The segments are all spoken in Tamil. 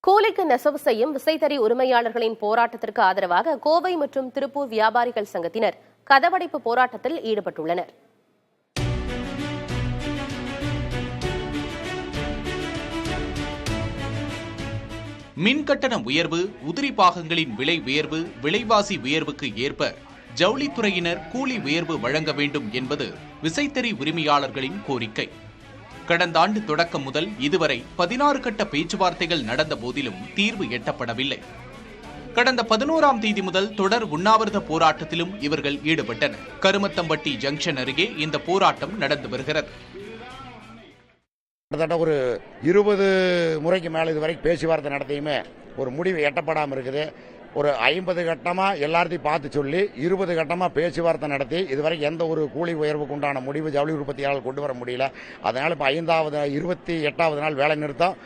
கூலிக்கு நெசவு செய்யும் விசைத்தறி உரிமையாளர்களின் போராட்டத்திற்கு ஆதரவாக கோவை மற்றும் திருப்பூர் வியாபாரிகள் சங்கத்தினர் கதவடைப்பு போராட்டத்தில் ஈடுபட்டுள்ளனர். மின்கட்டண உயர்வு, உதிரி பாகங்களின் விலை உயர்வு, விலைவாசி உயர்வுக்கு ஏற்ப ஜவுளித்துறையினர் கூலி உயர்வு வழங்க வேண்டும் என்பது விசைத்தறி உரிமையாளர்களின் கோரிக்கை. கடந்த ஆண்டு தொடக்கம் முதல் இதுவரை 16 கட்ட பேச்சுவார்த்தைகள் நடந்த போதிலும் தீர்வு எட்டப்படவில்லை. கடந்த 11ஆம் தேதி முதல் தொடர் உண்ணாவிரத போராட்டத்திலும் இவர்கள் ஈடுபட்டனர். கருமத்தம்பட்டி ஜங்ஷன் அருகே இந்த போராட்டம் நடந்து வருகிறது. கிட்டத்தட்ட ஒரு 20 முறைக்கு மேலே இதுவரை பேச்சுவார்த்தை நடத்தியுமே ஒரு முடிவு எட்டப்படாமல் இருக்குது. ஒரு 50 கட்டமாக எல்லாத்தையும் பார்த்து சொல்லி 20 கட்டமாக பேச்சுவார்த்தை நடத்தி இதுவரைக்கும் எந்த ஒரு கூலி உயர்வுக்கு உண்டான முடிவு ஜவுளி உற்பத்தியாளர்கள் கொண்டு வர முடியல. அதனால் இப்போ 28வது நாள் வேலை நிறுத்தம்.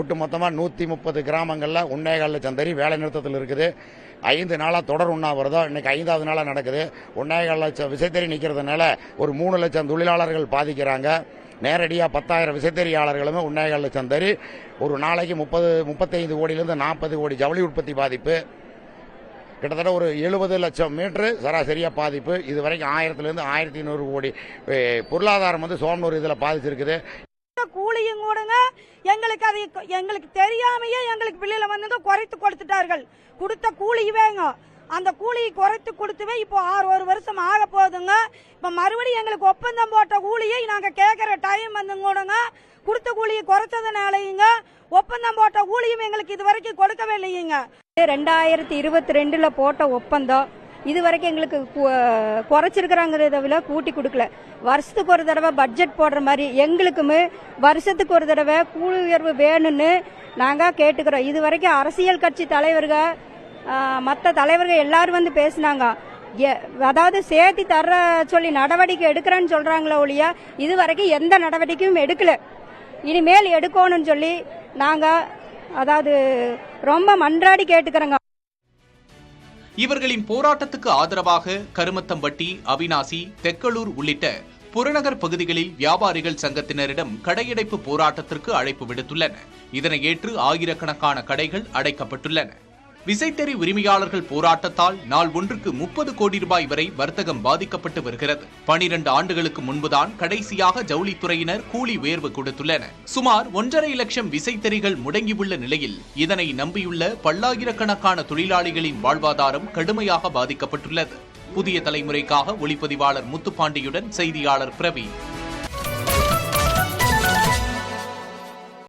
ஒட்டு மொத்தமாக 130 கிராமங்களில் 1.25 லட்சம் தறி வேலை நிறுத்தத்தில் இருக்குது. 5 நாளாக தொடர் உண்ணாவிரதம். இன்னைக்கு 5வது நாளாக நடக்குது. 1.25 லட்சம் விசைத்தறி நிற்கிறதுனால ஒரு 3 லட்சம் தொழிலாளர்கள் பாதிக்கிறாங்க. நேரடியாக 10,000 விசைத்தறியாளர்களுமே 1.25 லட்சம் தறி. ஒரு நாளைக்கு 35 கோடியிலிருந்து 40 கோடி ஜவுளி உற்பத்தி பாதிப்பு. கிட்டத்தட்ட ஒரு 70 லட்சம் மீட்டரு சராசரியாக பாதிப்பு. இது வரைக்கும் 1000லேருந்து 1500 கோடி பொருளாதாரம் சோமனூர் இதில் பாதிச்சிருக்குது. கூலியும் கூடங்க எங்களுக்கு தெரியாமையே எங்களுக்கு பிள்ளைல குறைத்து கொடுத்துட்டார்கள். கொடுத்த கூலி வேங்க, அந்த கூலியை குறைத்து கொடுத்துவே இப்போ 1 வருஷம் ஆக போகுதுங்க. இப்போ மறுபடியும் எங்களுக்கு ஒப்பந்தம் போட்ட கூலியை நாங்கள் கேட்குற டைம் கூடங்க கொடுத்த கூலியை குறைச்சதுனாலையுங்க ஒப்பந்தம் போட்ட கூலியும் எங்களுக்கு இது வரைக்கும் கொடுக்கவே இல்லைங்க. 2022 போட்ட ஒப்பந்தம் இது வரைக்கும் எங்களுக்கு குறைச்சிருக்கிறாங்கிறத விட கூட்டி கொடுக்கல. வருஷத்துக்கு ஒரு தடவை பட்ஜெட் போடுற மாதிரி எங்களுக்குமே வருஷத்துக்கு ஒரு தடவை கூலி உயர்வு வேணும்னு நாங்கள் கேட்டுக்கிறோம். இது வரைக்கும் அரசியல் கட்சி தலைவர்கள் மற்ற தலைவர்கள் எல்லாரும் பேசினாங்க. அதாவது சேர்த்து தர சொல்லி நடவடிக்கை எடுக்கிறேன்னு சொல்றாங்களே ஒழிய இது வரைக்கும் எந்த நடவடிக்கையும் எடுக்கல. இனிமேல் எடுக்கணும்னு சொல்லி நாங்க அதாவது ரொம்ப மன்றாடி கேட்டுக்கிறோங்க. இவர்களின் போராட்டத்துக்கு ஆதரவாக கருமத்தம்பட்டி, அவிநாசி, தெக்கலூர் உள்ளிட்ட புறநகர் பகுதிகளில் வியாபாரிகள் சங்கத்தினரிடம் கடையடைப்பு போராட்டத்திற்கு அழைப்பு விடுத்துள்ளனர். இதனை ஏற்று ஆயிரக்கணக்கான கடைகள் அடைக்கப்பட்டுள்ளன. விசைத்தறி உரிமையாளர்கள் போராட்டத்தால் நாள் ஒன்றுக்கு 30 கோடி ரூபாய் வரை வர்த்தகம் பாதிக்கப்பட்டு வருகிறது. 12 ஆண்டுகளுக்கு முன்புதான் கடைசியாக ஜவுளித்துறையினர் கூலி உயர்வு கொடுத்துள்ளனர். சுமார் 1.5 லட்சம் விசைத்தறிகள் முடங்கியுள்ள நிலையில் இதனை நம்பியுள்ள பல்லாயிரக்கணக்கான தொழிலாளிகளின் வாழ்வாதாரம் கடுமையாக பாதிக்கப்பட்டுள்ளது. புதிய தலைமுறைக்காக ஒளிப்பதிவாளர் முத்துப்பாண்டியுடன் செய்தியாளர் பிரவீன்.